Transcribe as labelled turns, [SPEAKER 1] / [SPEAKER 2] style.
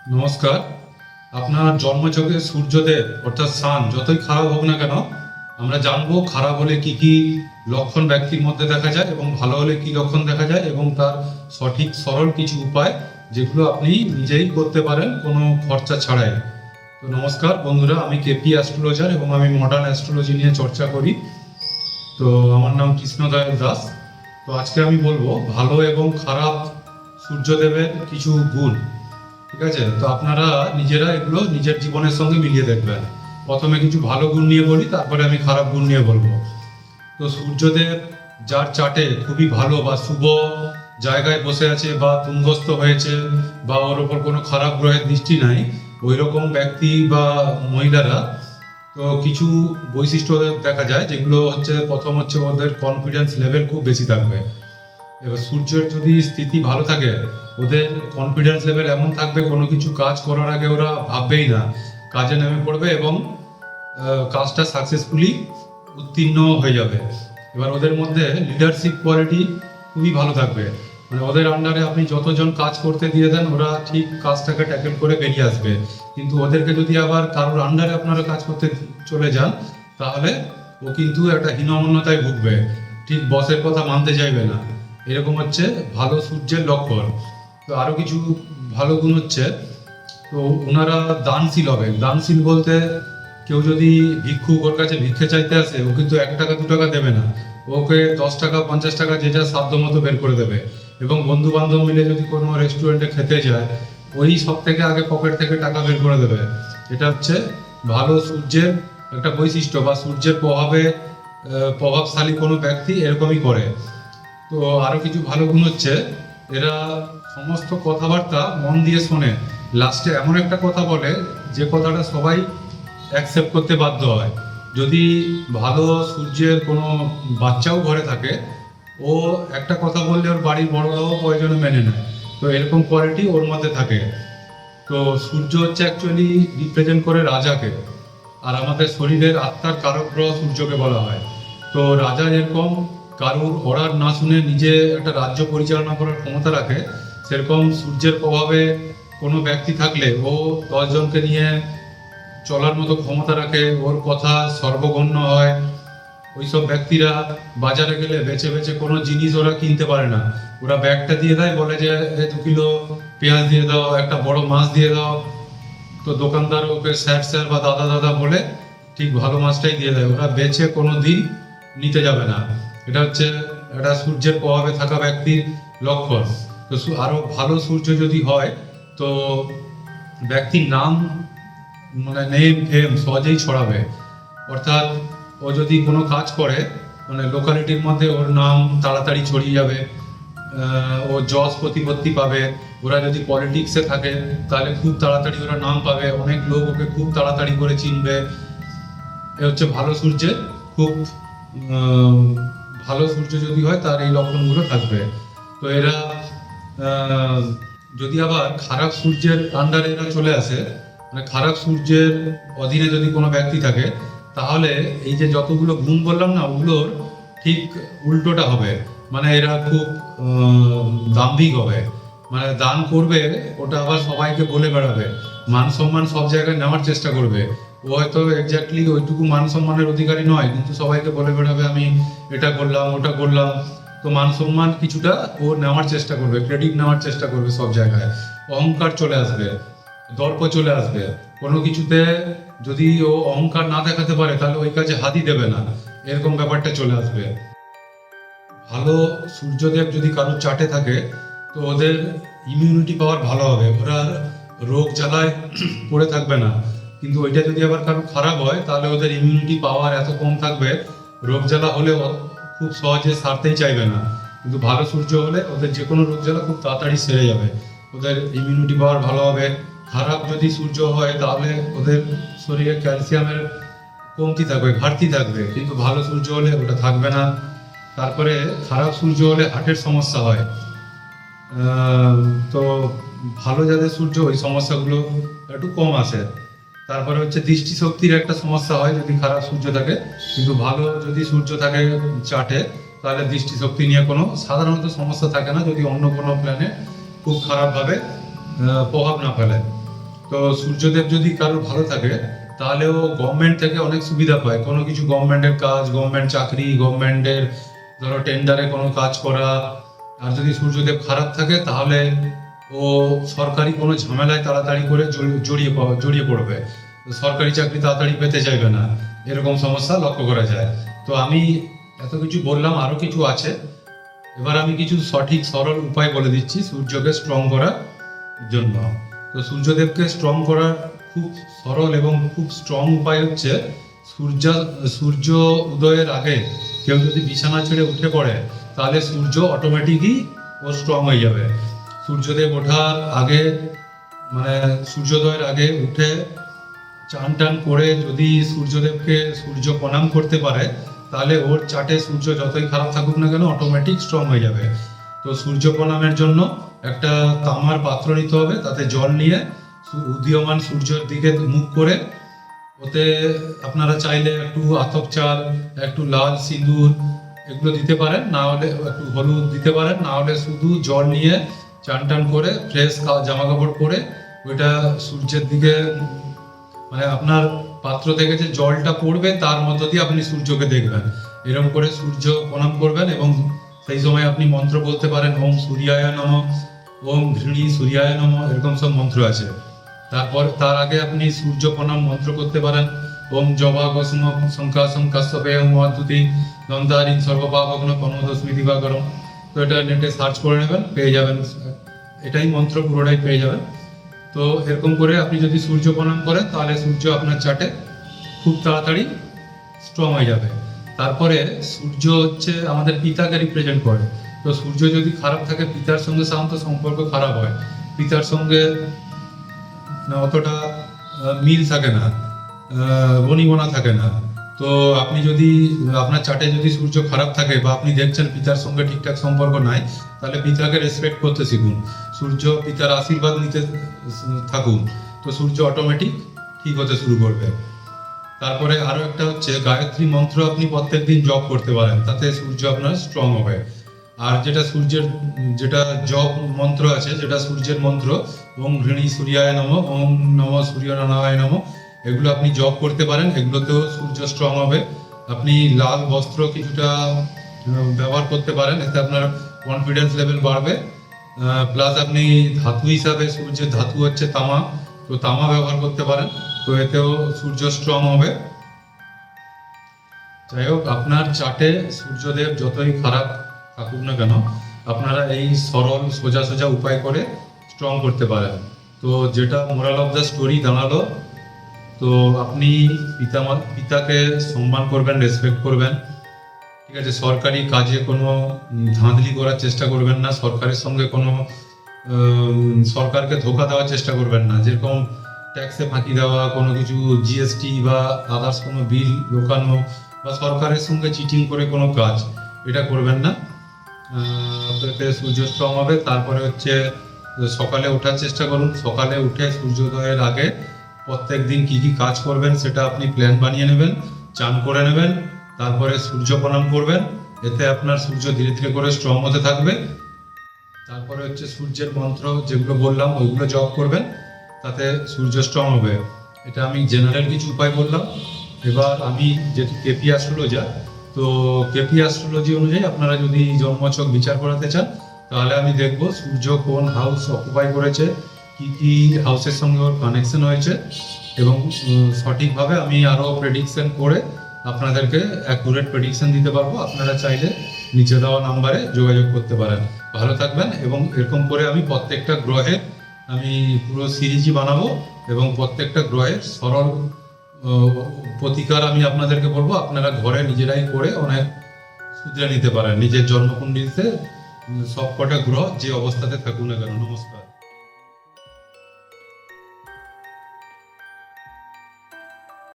[SPEAKER 1] নমস্কার। আপনার জন্মছকে সূর্যদেব অর্থাৎ সান যতই খারাপ হোক না কেন, আমরা জানবো খারাপ হলে কি কি লক্ষণ ব্যক্তির মধ্যে দেখা যায় এবং ভালো হলে কি লক্ষণ দেখা যায় এবং তার সঠিক সরল কিছু উপায় যেগুলো আপনি নিজেই করতে পারেন কোনো খরচা ছাড়াই। তো নমস্কার বন্ধুরা, আমি কেপি অ্যাস্ট্রোলজার এবং আমি মডার্ন অ্যাস্ট্রোলজি নিয়ে চর্চা করি। তো আমার নাম কৃষ্ণদয়াল দাস। তো আজকে আমি বলবো ভালো এবং খারাপ সূর্যদেবের কিছু গুণ। ঠিক আছে, তো আপনারা নিজেরা এগুলো নিজের জীবনের সঙ্গে মিলিয়ে দেখবেন। প্রথমে কিছু ভালো গুণ নিয়ে বলি, তারপরে আমি খারাপ গুণ নিয়ে বলবো। তো সূর্যদেব যার চার্টে খুবই ভালো বা শুভ জায়গায় বসে আছে বা তুঙ্গস্থ হয়েছে বা ওর ওপর কোনো খারাপ গ্রহের দৃষ্টি নাই, ওই রকম ব্যক্তি বা মহিলারা তো কিছু বৈশিষ্ট্য ওদের দেখা যায়, যেগুলো হচ্ছে প্রথম হচ্ছে ওদের কনফিডেন্স লেভেল খুব বেশি থাকবে। এবার সূর্যের যদি স্থিতি ভালো থাকে, ওদের কনফিডেন্স লেভেল এমন থাকবে কোনো কিছু কাজ করার আগে ওরা ভাববেই না, কাজে নেমে পড়বে এবং কাজটা সাকসেসফুলি উত্তীর্ণ হয়ে যাবে। এবার ওদের মধ্যে লিডারশিপ কোয়ালিটি খুবই ভালো থাকবে, মানে ওদের আন্ডারে আপনি যতজন কাজ করতে দিয়ে দেন ওরা ঠিক কাজটাকে ট্যাকেল করে বেরিয়ে আসবে। কিন্তু ওদেরকে যদি আবার কারোর আন্ডারে আপনারা কাজ করতে চলে যান, তাহলে ও কিন্তু একটা হীনমন্যতায় ভুগবে, ঠিক বসের কথা মানতে চাইবে না। এরকম হচ্ছে ভালো সূর্যের লক্ষণ। তো আরো কিছু ভালো গুণ হচ্ছে, তো ওনারা দানশীল হবে। দানশীল বলতে কেউ যদি ভিক্ষুক ওর কাছে ভিক্ষে চাইতে আসে, ও কিন্তু 1 টাকা 2 টাকা দেবে না, ওকে 10 টাকা 50 টাকা যে যা সাধ্য মতো বের করে দেবে। এবং বন্ধু বান্ধব মিলে যদি কোনো রেস্টুরেন্টে খেতে যায়, ওই সব থেকে আগে পকেট থেকে টাকা বের করে দেবে। এটা হচ্ছে ভালো সূর্যের একটা বৈশিষ্ট্য, বা সূর্যের প্রভাবে প্রভাবশালী কোনো ব্যক্তি এরকমই করে। তো আরো কিছু ভালো গুণ হচ্ছে, এরা সমস্ত কথাবার্তা মন দিয়ে শোনে, লাস্টে এমন একটা কথা বলে যে কথাটা সবাই অ্যাকসেপ্ট করতে বাধ্য হয়। যদি ভালো সূর্যের কোনো বাচ্চাও ঘরে থাকে, ও একটা কথা বললে ওর বাড়ির বড়রাও প্রয়োজনে মেনে নেয়। তো এরকম কোয়ালিটি ওর মধ্যে থাকে। তো সূর্য হচ্ছে অ্যাকচুয়ালি রিপ্রেজেন্ট করে রাজাকে, আর আমাদের শরীরের আত্মার কারক গ্রহ সূর্যকে বলা হয়। তো রাজা যেরকম কারুর অর্ডার না শুনে নিজে একটা রাজ্য পরিচালনা করার ক্ষমতা রাখে, সেরকম সূর্যের প্রভাবে কোনো ব্যক্তি থাকলে ও 10 জনকে নিয়ে চলার মতো ক্ষমতা রাখে, ওর কথা সর্বগণ্য হয়। ওইসব ব্যক্তিরা বাজারে গেলে বেছে বেছে কোনো জিনিস ওরা কিনতে পারে না, ওরা ব্যাগটা দিয়ে দেয়, বলে যে 2 কিলো পেঁয়াজ দিয়ে দাও, একটা বড় মাছ দিয়ে দাও। তো দোকানদার ওকে স্যার স্যার বা দাদা দাদা বলে ঠিক ভালো মাছটাই দিয়ে দেয়, ওরা বেছে কোনো দিন নিতে যাবে না। এটা হচ্ছে একটা সূর্যের প্রভাবে থাকা ব্যক্তির লক্ষণ। তো আরো ভালো সূর্য যদি হয়, তো ব্যক্তির নাম মানে নেম ফেম সহজেই ছড়াবে। অর্থাৎ ও যদি কোনো কাজ করে, মানে লোকালিটির মধ্যে ওর নাম তাড়াতাড়ি ছড়িয়ে যাবে, ও যশ প্রতিপত্তি পাবে। ওরা যদি পলিটিক্সে থাকে, তাহলে খুব তাড়াতাড়ি ওরা নাম পাবে, অনেক লোক ওকে খুব তাড়াতাড়ি করে চিনবে। এ হচ্ছে ভালো সূর্যের খুব আহ, ভালো সূর্য যদি হয় তার এই লক্ষণগুলো থাকবে। তো এরা আহ, যদি আবার খারাপ সূর্যের আন্ডারে এরা চলে আসে, মানে খারাপ সূর্যের অধীনে যদি কোনো ব্যক্তি থাকে, তাহলে এই যে যতগুলো গুণ বললাম না, ওগুলোর ঠিক উল্টোটা হবে। মানে এরা খুব দাম্ভিক হবে, মানে দান করবে ওটা আবার সবাইকে বলে বেড়াবে, মান সম্মান সব জায়গায় নেওয়ার চেষ্টা করবে। ও হয়তো এক্স্যাক্টলি ওইটুকু মান সম্মানের অধিকারী নয়, কিন্তু সবাইকে বলে বেড়াবে আমি এটা করলাম ওটা করলাম। তো মান সম্মান কিছুটা ও নেওয়ার চেষ্টা করবে, ক্রেডিট নেওয়ার চেষ্টা করবে সব জায়গায়। অহংকার চলে আসবে, দর্প চলে আসবে। কোনো কিছুতে যদি ও অহংকার না দেখাতে পারে, তাহলে ওই কাজে হাতই দেবে না, এরকম ব্যাপারটা চলে আসবে। ভালো সূর্যদেব যদি কারোর চার্টে থাকে, তো ওদের ইমিউনিটি পাওয়ার ভালো হবে, ওরা আর রোগ জ্বালায় পড়ে থাকবে না। কিন্তু ওইটা যদি আবার কারো খারাপ হয়, তাহলে ওদের ইমিউনিটি পাওয়ার এত কম থাকবে, রোগ জ্বালা হলেও খুব সহজে সারতেই চাইবে না। কিন্তু ভালো সূর্য হলে ওদের যে কোনো রোগ জ্বালা খুব তাড়াতাড়ি সেরে যাবে, ওদের ইমিউনিটি পাওয়ার ভালো হবে। খারাপ যদি সূর্য হয়, তাহলে ওদের শরীরে ক্যালসিয়ামের কমতি থাকবে, ঘাটতি থাকবে, কিন্তু ভালো সূর্য হলে ওটা থাকবে না। তারপরে খারাপ সূর্য হলে হার্টের সমস্যা হয়। আহ, তো ভালো যাদের সূর্য, ওই সমস্যাগুলো একটু কম আসে। তারপরে হচ্ছে দৃষ্টিশক্তির একটা সমস্যা হয় যদি খারাপ সূর্য থাকে, কিন্তু ভালো যদি সূর্য থাকে চার্টে, তাহলে দৃষ্টিশক্তি নিয়ে কোনো সাধারণত সমস্যা থাকে না, যদি অন্য কোনো প্ল্যানে খুব খারাপভাবে প্রভাব না ফেলে। তো সূর্যদেব যদি কারোর ভালো থাকে তাহলে ও গভর্নমেন্ট থেকে অনেক সুবিধা পায়, কোনো কিছু গভর্নমেন্টের কাজ, গভর্নমেন্ট চাকরি, গভর্নমেন্টের ধরো টেন্ডারে কোনো কাজ করা। আর যদি সূর্যদেব খারাপ থাকে তাহলে ও সরকারি কোনো ঝামেলায় তাড়াতাড়ি করে জড়িয়ে পড়বে, তো সরকারি চাকরি তাড়াতাড়ি পেতে চাইবে না, এরকম সমস্যা লক্ষ্য করা যায়। তো আমি এত কিছু বললাম, আরো কিছু আছে। এবার আমি কিছু সঠিক সরল উপায় বলে দিচ্ছি সূর্যকে স্ট্রং করার জন্য। তো সূর্যদেবকে স্ট্রং করার খুব সরল এবং খুব স্ট্রং উপায় হচ্ছে সূর্য উদয়ের আগে কেউ যদি বিছানা ছেড়ে উঠে পড়ে তাহলে সূর্য অটোমেটিকই ও স্ট্রং হয়ে যাবে। সূর্যদেব ওঠার আগে মানে সূর্যোদয়ের আগে উঠে চান টান করে যদি সূর্যদেবকে সূর্য প্রণাম করতে পারে তাহলে ওর চাটে সূর্য যতই খারাপ থাকুক না কেন অটোমেটিক স্ট্রং হয়ে যাবে। তো সূর্য প্রণামের জন্য একটা তামার পাত্র নিতে হবে, তাতে জল নিয়ে উদীয়মান সূর্যের দিকে মুখ করে ওতে আপনারা চাইলে একটু আতপ চাল, একটু লাল সিঁদুর এগুলো দিতে পারেন, না হলে একটু হলুদ দিতে পারেন, না হলে শুধু জল নিয়ে চান টান করে ফ্রেশ জামা কাপড় পরে ওইটা সূর্যের দিকে মানে আপনার পাত্র থেকে যে জলটা পড়বে তার মধ্য দিয়ে আপনি সূর্যকে দেখবেন, এরকম করে সূর্য প্রণাম করবেন। এবং সেই সময় আপনি মন্ত্র বলতে পারেন ওম সূর্যায় নমঃ, ওম ঘৃণী সূর্যায় নমঃ, এরকম সব মন্ত্র আছে। তারপর তার আগে আপনি সূর্য প্রণাম মন্ত্র করতে পারেন ওম জবা কস্ম শঙ্কাসম কাশ্যপে মহাদ্যুতি দন্তারিং সর্বপাপগ্ন প্রণোদস্মি দিবাকরম। তো এটা নেটে সার্চ করে নেবেন, পেয়ে যাবেন, এটাই মন্ত্র পুরোটাই পেয়ে যাবেন। তো এরকম করে আপনি যদি সূর্য প্রণাম করেন তাহলে সূর্য আপনার চাটে খুব তাড়াতাড়ি স্ট্রং হয়ে যাবে। তারপরে সূর্য হচ্ছে আমাদের পিতাকে রিপ্রেজেন্ট করে। তো সূর্য যদি খারাপ থাকে পিতার সঙ্গে সাধারণত সম্পর্ক খারাপ হয়, পিতার সঙ্গে অতটা মিল থাকে না, বনিবনা থাকে না। তো আপনি যদি আপনার চাটে যদি সূর্য খারাপ থাকে বা আপনি দেখছেন পিতার সঙ্গে ঠিকঠাক সম্পর্ক নাই, তাহলে পিতাকে রেসপেক্ট করতে শিখুন, সূর্য পিতার আশীর্বাদ নিতে থাকুন, তো সূর্য অটোমেটিক ঠিক হতে শুরু করবে। তারপরে আরো একটা হচ্ছে গায়ত্রী মন্ত্র আপনি প্রত্যেকদিন জপ করতে পারেন, তাতে সূর্য আপনার স্ট্রং হবে। আর যেটা জপ মন্ত্র আছে, যেটা সূর্যের মন্ত্র ওম ঘৃণী সূর্যায় নমঃ, ওম নমঃ সূর্যনারায়ণায় নমঃ, এগুলো আপনি জপ করতে পারেন, এগুলোতেও সূর্য স্ট্রং হবে। আপনি লাল বস্ত্র কিছুটা ব্যবহার করতে পারেন, এতে আপনার কনফিডেন্স লেভেল বাড়বে। প্লাস আপনি ধাতু হিসাবে, সূর্যের ধাতু হচ্ছে তামা, তো তামা ব্যবহার করতে পারেন, তো এতেও সূর্য স্ট্রং হবে। যাই হোক, আপনার চার্টে সূর্যদেব যতই খারাপ থাকুক না কেন আপনারা এই সরল সোজা সোজা উপায় করে স্ট্রং করতে পারেন। তো যেটা মোরাল অফ দ্য স্টোরি দাঁড়ালো, তো আপনি পিতাকে সম্মান করবেন, রেসপেক্ট করবেন, ঠিক আছে। সরকারি কাজে কোনো ধাঁধলি করার চেষ্টা করবেন না, সরকারের সঙ্গে কোনো সরকারকে ধোকা দেওয়ার চেষ্টা করবেন না, যেরকম ট্যাক্সে ফাঁকি দেওয়া, কোনো কিছু জিএসটি বা আদার্স কোনো বিল লোকানো বা সরকারের সঙ্গে চিটিং করে কোনো কাজ, এটা করবেন না। এতে সূর্য স্ট্রং হবে। তারপরে হচ্ছে সকালে ওঠার চেষ্টা করুন, সকালে উঠে সূর্যোদয়ের আগে প্রত্যেক দিন কী কী কাজ করবেন সেটা আপনি প্ল্যান বানিয়ে নেবেন, চান করে নেবেন, তারপরে সূর্য প্রণাম করবেন, এতে আপনার সূর্য ধীরে ধীরে করে স্ট্রং হতে থাকবে। তারপরে হচ্ছে সূর্যের মন্ত্র যেগুলো বললাম ওইগুলো জপ করবেন, তাতে সূর্য স্ট্রং হবে। এটা আমি জেনারেল কিছু উপায় বললাম। এবার আমি যেহেতু কেপি অ্যাস্ট্রোলজার, তো কেপি অ্যাস্ট্রোলজি অনুযায়ী আপনারা যদি জন্মছক বিচার করাতে চান তাহলে আমি দেখব সূর্য কোন হাউস অকুপাই করেছে, কি কি হাউসের সঙ্গে ওর কানেকশন হয়েছে, এবং সঠিকভাবে আমি আরও প্রেডিকশন করে আপনাদেরকে অ্যাকুরেট প্রেডিকশন দিতে পারবো। আপনারা চাইলে নিচে দেওয়া নাম্বারে যোগাযোগ করতে পারেন। ভালো থাকবেন। এবং এরকম করে আমি প্রত্যেকটা গ্রহের আমি পুরো সিরিজই বানাবো এবং প্রত্যেকটা গ্রহের সরল প্রতিকার আমি আপনাদেরকে বলবো, আপনারা ঘরে নিজেরাই করে অনেক শুধরে নিতে পারেন নিজের জন্মকুণ্ডলিতে সব কটা গ্রহ যে অবস্থাতে থাকুন না কেন। নমস্কার।